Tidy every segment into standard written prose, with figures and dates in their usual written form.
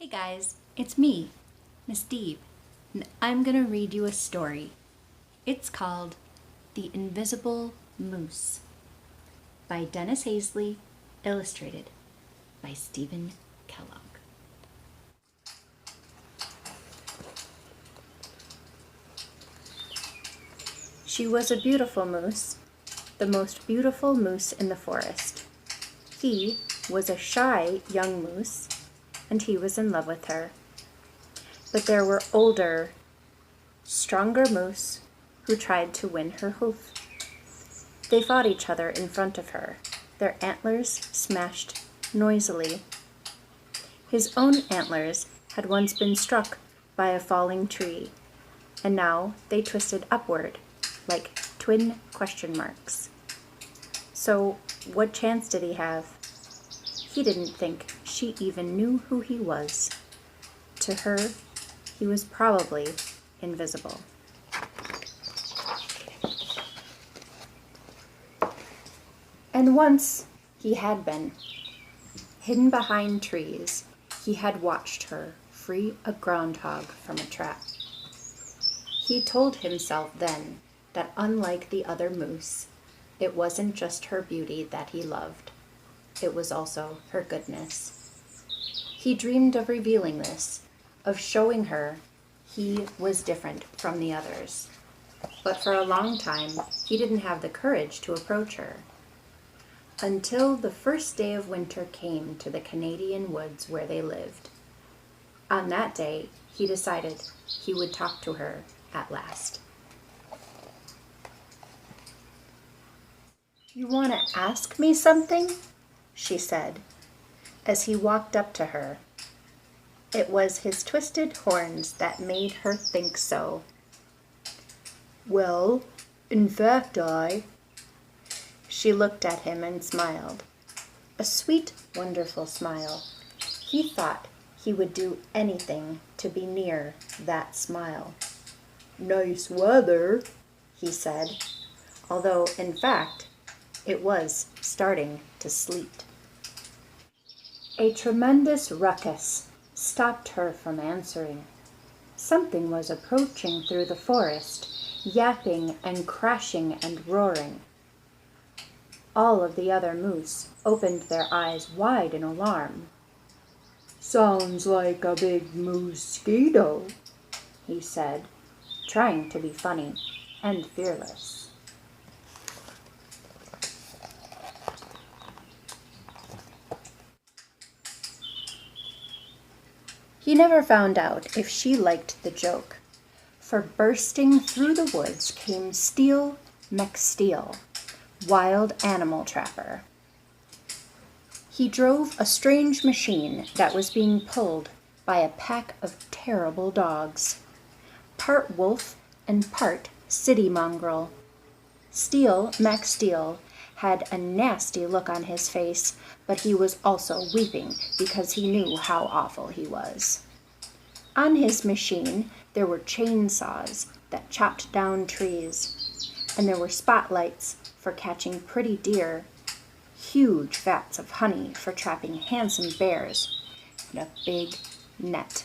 Hey guys, it's me, Miss Deeb, and I'm gonna read you a story. It's called The Invisible Moose by Dennis Hazley, illustrated by Stephen Kellogg. She was a beautiful moose, the most beautiful moose in the forest. He was a shy young moose, and he was in love with her. But there were older, stronger moose who tried to win her hoof. They fought each other in front of her, their antlers smashed noisily. His own antlers had once been struck by a falling tree, and now they twisted upward like twin question marks. So what chance did he have? He didn't think she even knew who he was. To her, he was probably invisible. And once he had been. Hidden behind trees, he had watched her free a groundhog from a trap. He told himself then that unlike the other moose, it wasn't just her beauty that he loved. It was also her goodness. He dreamed of revealing this, of showing her he was different from the others. But for a long time, he didn't have the courage to approach her. Until the first day of winter came to the Canadian woods where they lived. On that day, he decided he would talk to her at last. "You want to ask me something?" she said, as he walked up to her. It was his twisted horns that made her think so. "Well, in fact, She looked at him and smiled. A sweet, wonderful smile. He thought he would do anything to be near that smile. "Nice weather," he said, although, in fact, it was starting to sleet. A tremendous ruckus stopped her from answering. Something was approaching through the forest, yapping and crashing and roaring. All of the other moose opened their eyes wide in alarm. "Sounds like a big mosquito," he said, trying to be funny and fearless. He never found out if she liked the joke, for bursting through the woods came Steel McSteel, wild animal trapper. He drove a strange machine that was being pulled by a pack of terrible dogs, part wolf and part city mongrel. Steel McSteel had a nasty look on his face, but he was also weeping because he knew how awful he was. On his machine, there were chainsaws that chopped down trees, and there were spotlights for catching pretty deer, huge vats of honey for trapping handsome bears, and a big net.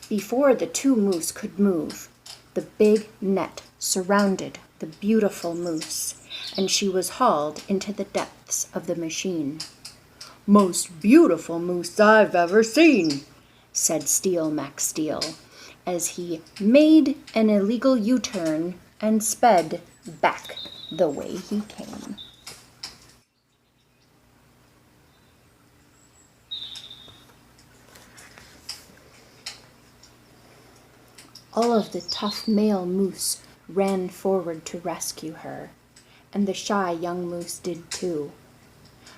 Before the two moose could move, the big net surrounded the beautiful moose, and she was hauled into the depths of the machine. "Most beautiful moose I've ever seen," said Steel McSteel, as he made an illegal U-turn and sped back the way he came. All of the tough male moose ran forward to rescue her, and the shy young moose did too.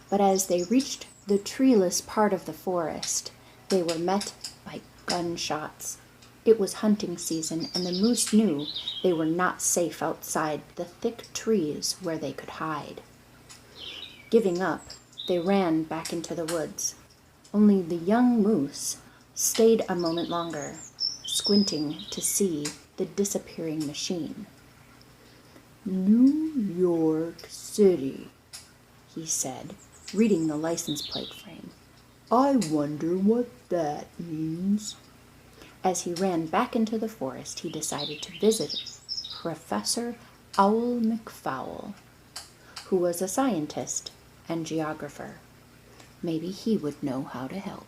But as they reached the treeless part of the forest, they were met by gunshots. It was hunting season, and the moose knew they were not safe outside the thick trees where they could hide. Giving up, they ran back into the woods. Only the young moose stayed a moment longer, squinting to see the disappearing machine. "New York City," he said, reading the license plate frame. I wonder what that means. As he ran back into the forest, he decided to visit Professor Owl McFowl, who was a scientist and geographer. Maybe he would know how to help.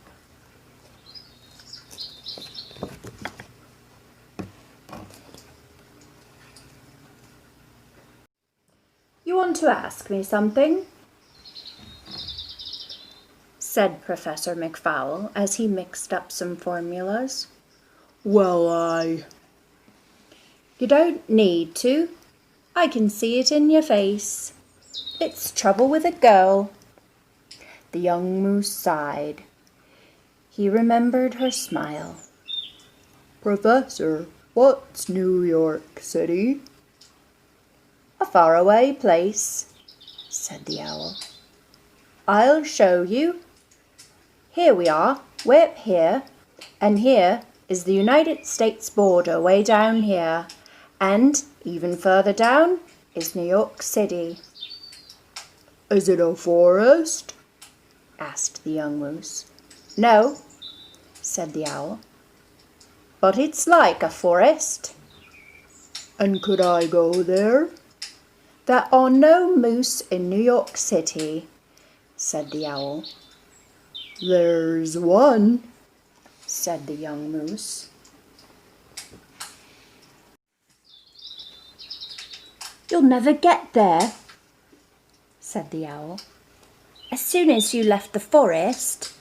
"You want to ask me something?" said Professor McFowl as he mixed up some formulas. Well, You don't need to. I can see it in your face. It's trouble with a girl. The young moose sighed. He remembered her smile. Professor, what's New York City? A faraway place, said the owl. I'll show you. Here we are, way up here, and here is the United States border way down here, and even further down is New York City. Is it a forest? Asked the young moose. No, said the owl, but it's like a forest. And could I go there? There are no moose in New York City, said the owl. There's one, said the young moose. You'll never get there, said the owl. As soon as you left the forest,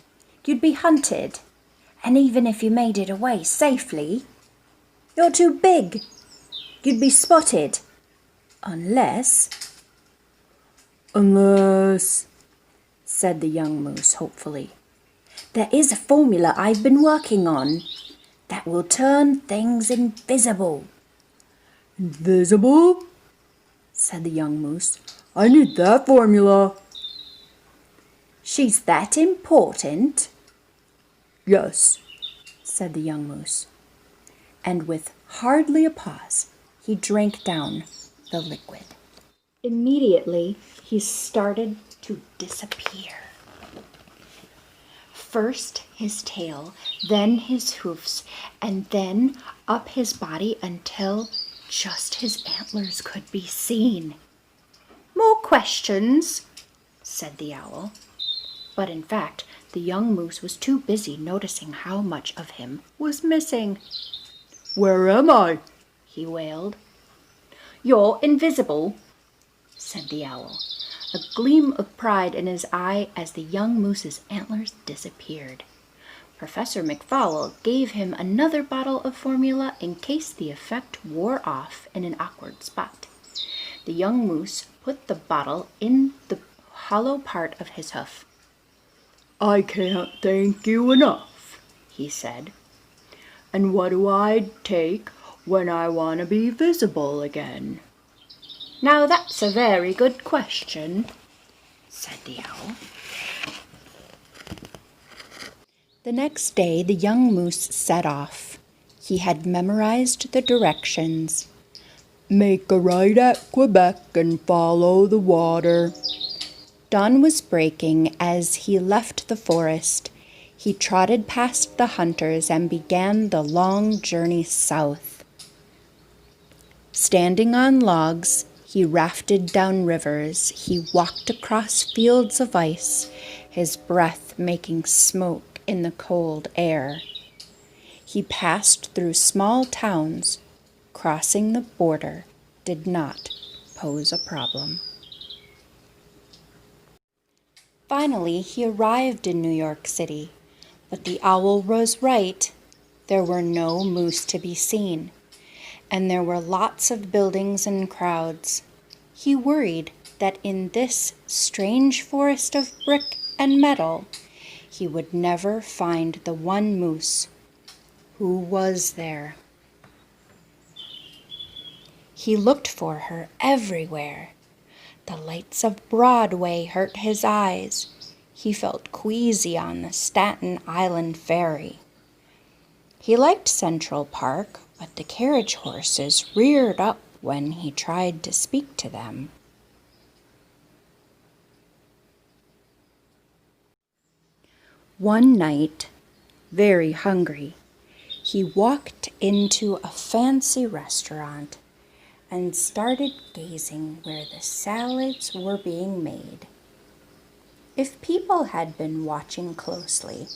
you'd be hunted, and even if you made it away safely, you're too big. You'd be spotted, unless, said the young moose hopefully. There is a formula I've been working on that will turn things invisible. Invisible? Said the young moose. I need that formula. She's that important? Yes, said the young moose. And with hardly a pause, he drank down the liquid. Immediately, he started to disappear. First his tail, then his hoofs, and then up his body until just his antlers could be seen. More questions, said the owl. But in fact, the young moose was too busy noticing how much of him was missing. Where am I? He wailed. You're invisible, said the owl, a gleam of pride in his eye as the young moose's antlers disappeared. Professor McFowl gave him another bottle of formula in case the effect wore off in an awkward spot. The young moose put the bottle in the hollow part of his hoof. I can't thank you enough, he said. And what do I take when I want to be visible again? Now that's a very good question, said the owl. The next day the young moose set off. He had memorized the directions. Make a right at Quebec and follow the water. Dawn was breaking as he left the forest. He trotted past the hunters and began the long journey south. Standing on logs, he rafted down rivers. He walked across fields of ice, his breath making smoke in the cold air. He passed through small towns. Crossing the border did not pose a problem. Finally, he arrived in New York City, but the owl was right. There were no moose to be seen, and there were lots of buildings and crowds. He worried that in this strange forest of brick and metal, he would never find the one moose who was there. He looked for her everywhere. The lights of Broadway hurt his eyes. He felt queasy on the Staten Island ferry. He liked Central Park, but the carriage horses reared up when he tried to speak to them. One night, very hungry, he walked into a fancy restaurant and started gazing where the salads were being made. If people had been watching closely,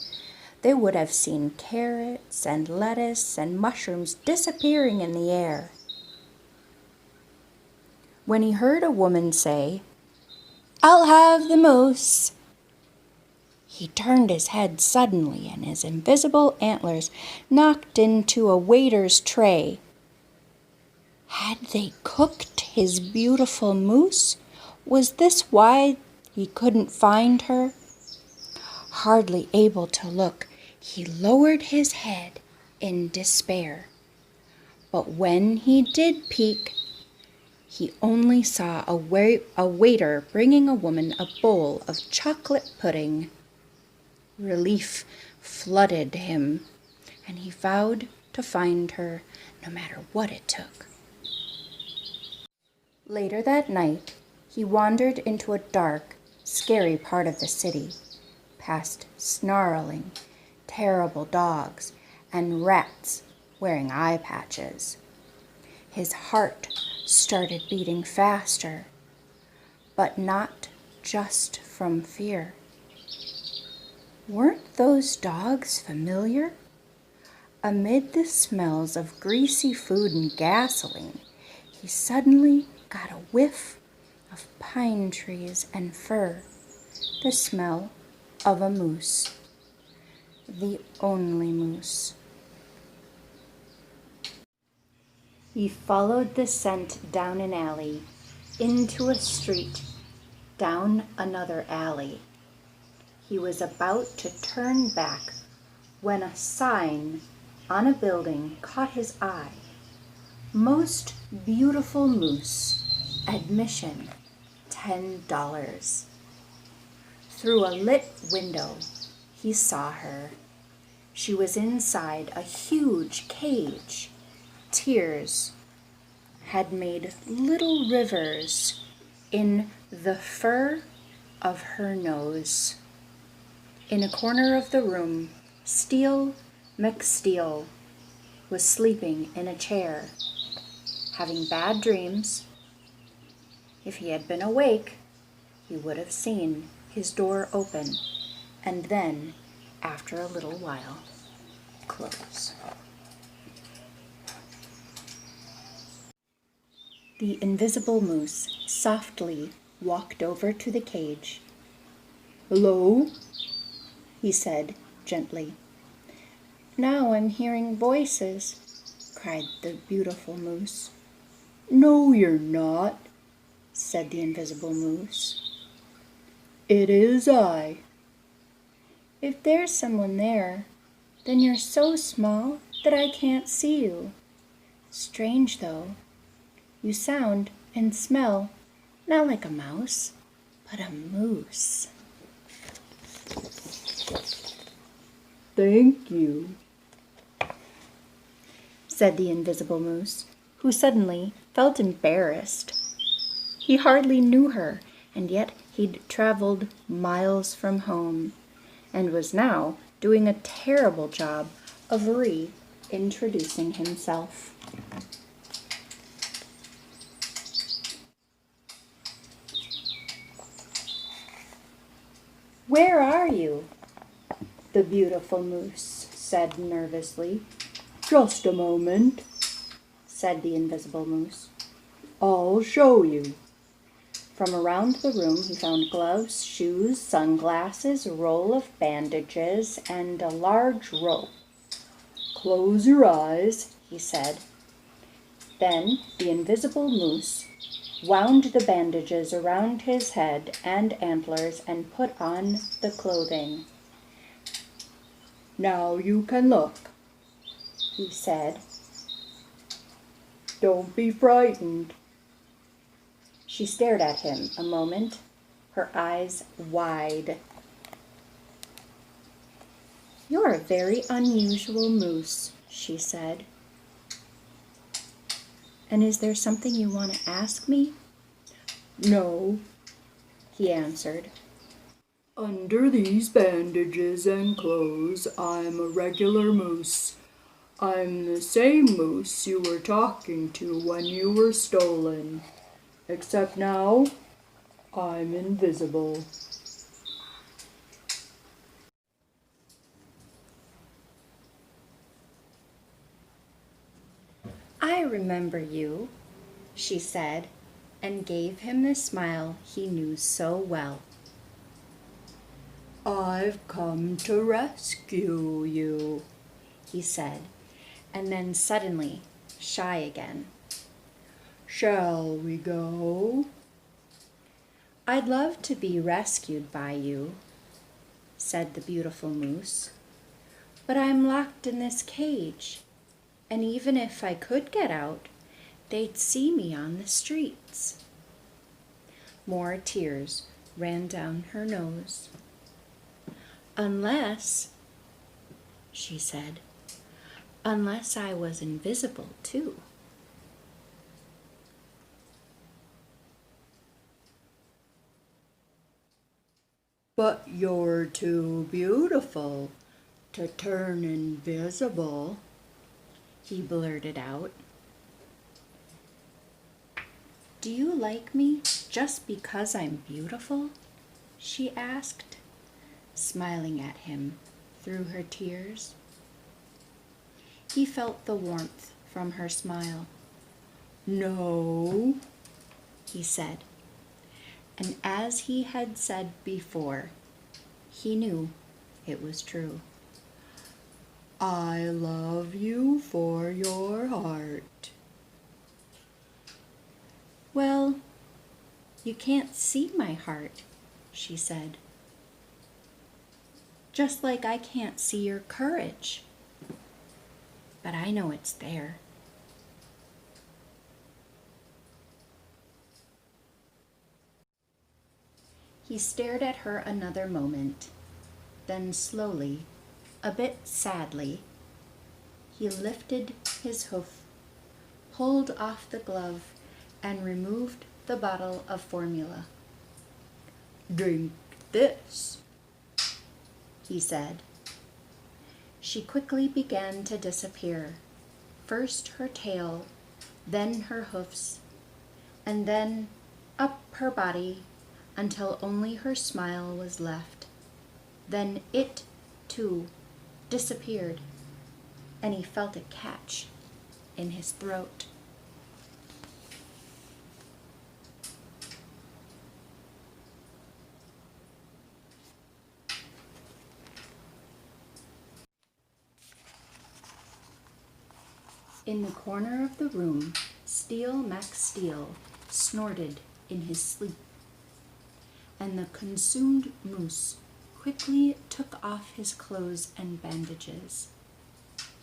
they would have seen carrots and lettuce and mushrooms disappearing in the air. When he heard a woman say, "I'll have the mousse," he turned his head suddenly and his invisible antlers knocked into a waiter's tray. Had they cooked his beautiful mousse? Was this why he couldn't find her? Hardly able to look, he lowered his head in despair. But when he did peek, he only saw a waiter bringing a woman a bowl of chocolate pudding. Relief flooded him, and he vowed to find her no matter what it took. Later that night, he wandered into a dark, scary part of the city, past snarling, terrible dogs and rats wearing eye patches. His heart started beating faster, but not just from fear. Weren't those dogs familiar? Amid the smells of greasy food and gasoline, he suddenly got a whiff of pine trees and fur, the smell of a moose, the only moose. He followed the scent down an alley, into a street, down another alley. He was about to turn back when a sign on a building caught his eye. Most beautiful moose, admission $10. Through a lit window, he saw her. She was inside a huge cage. Tears had made little rivers in the fur of her nose. In a corner of the room, Steele McSteele was sleeping in a chair, having bad dreams. If he had been awake, he would have seen his door open and then, after a little while, close. The invisible moose softly walked over to the cage. "Hello?" he said gently. "Now I'm hearing voices," cried the beautiful moose. "No, you're not," said the invisible moose. "It is I." "If there's someone there, then you're so small that I can't see you. Strange, though. You sound and smell not like a mouse, but a moose." "Thank you," said the invisible moose, who suddenly felt embarrassed. He hardly knew her, and yet he'd traveled miles from home, and was now doing a terrible job of reintroducing himself. "Where are you?" the beautiful moose said nervously. "Just a moment," said the invisible moose. "I'll show you." From around the room he found gloves, shoes, sunglasses, a roll of bandages, and a large rope. "Close your eyes," he said. Then the invisible moose wound the bandages around his head and antlers and put on the clothing. "Now you can look," he said. "Don't be frightened." She stared at him a moment, her eyes wide. "You're a very unusual moose," she said. "And is there something you want to ask me?" "No," he answered. Under these bandages and clothes, I'm a regular moose. I'm the same moose you were talking to when you were stolen. Except now, I'm invisible. I remember you, she said, and gave him the smile he knew so well. I've come to rescue you, he said, and then suddenly shy again. Shall we go? I'd love to be rescued by you, said the beautiful moose, but I'm locked in this cage, and even if I could get out, they'd see me on the streets. More tears ran down her nose. Unless, she said, unless I was invisible too. But you're too beautiful to turn invisible, he blurted out. Do you like me just because I'm beautiful? She asked, smiling at him through her tears. He felt the warmth from her smile. No, he said, and as he had said before, he knew it was true. I love you for your heart. Well, you can't see my heart, she said. Just like I can't see your courage. But I know it's there. He stared at her another moment. Then slowly, a bit sadly, he lifted his hoof, pulled off the glove, and removed the bottle of formula. Drink this, he said. She quickly began to disappear, first her tail, then her hoofs, and then up her body until only her smile was left. Then it, too, disappeared, and he felt a catch in his throat. In the corner of the room, Steel Mac Steel snorted in his sleep, and the consumed moose quickly took off his clothes and bandages.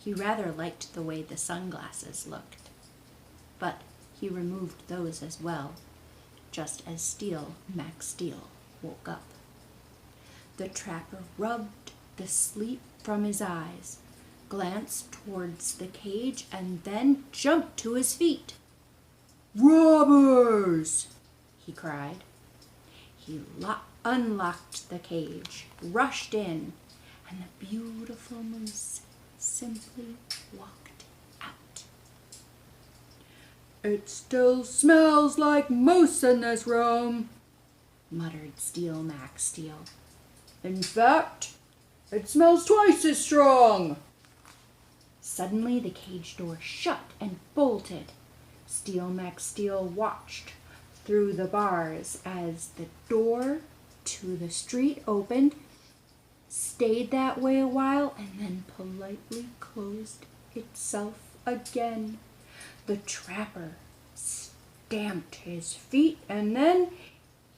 He rather liked the way the sunglasses looked, but he removed those as well, just as Steel Mac Steel woke up. The trapper rubbed the sleep from his eyes, glanced towards the cage, and then jumped to his feet. Robbers! He cried. He unlocked the cage, rushed in, and the beautiful moose simply walked out. It still smells like moose in this room, muttered Steel Mac Steel. In fact, it smells twice as strong. Suddenly the cage door shut and bolted. Steel Mac Steel watched through the bars as the door to the street opened, stayed that way a while, and then politely closed itself again. The trapper stamped his feet, and then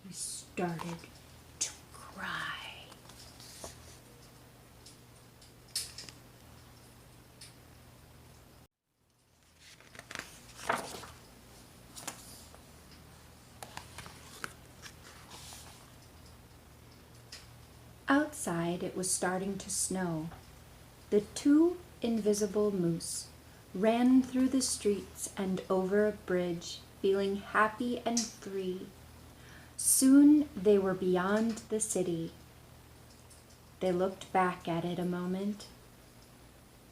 he started to cry. Outside it was starting to snow. The two invisible moose ran through the streets and over a bridge, feeling happy and free. Soon they were beyond the city, They looked back at it a moment.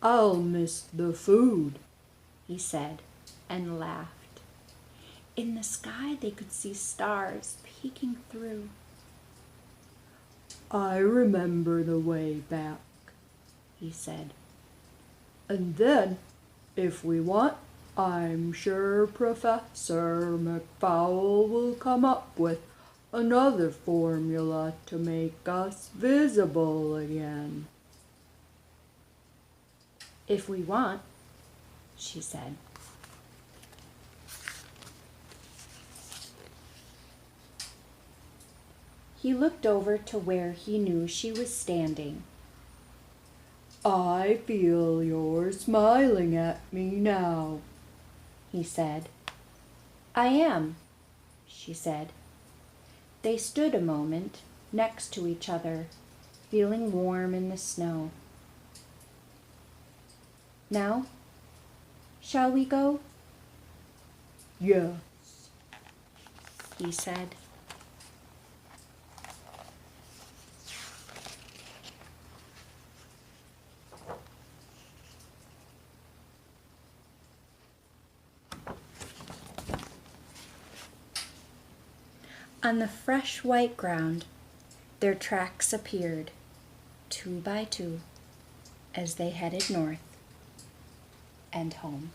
"I'll miss the food," he said, and laughed. In the sky they could see stars peeking through. "I remember the way back," he said. "And then, if we want, I'm sure Professor McFowl will come up with another formula to make us visible again." If we want, she said. He looked over to where he knew she was standing. "I feel you're smiling at me now," he said. I am, she said. They stood a moment next to each other, feeling warm in the snow. Now, shall we go? "Yes," he said. On the fresh white ground, their tracks appeared, 2 by 2, as they headed north and home.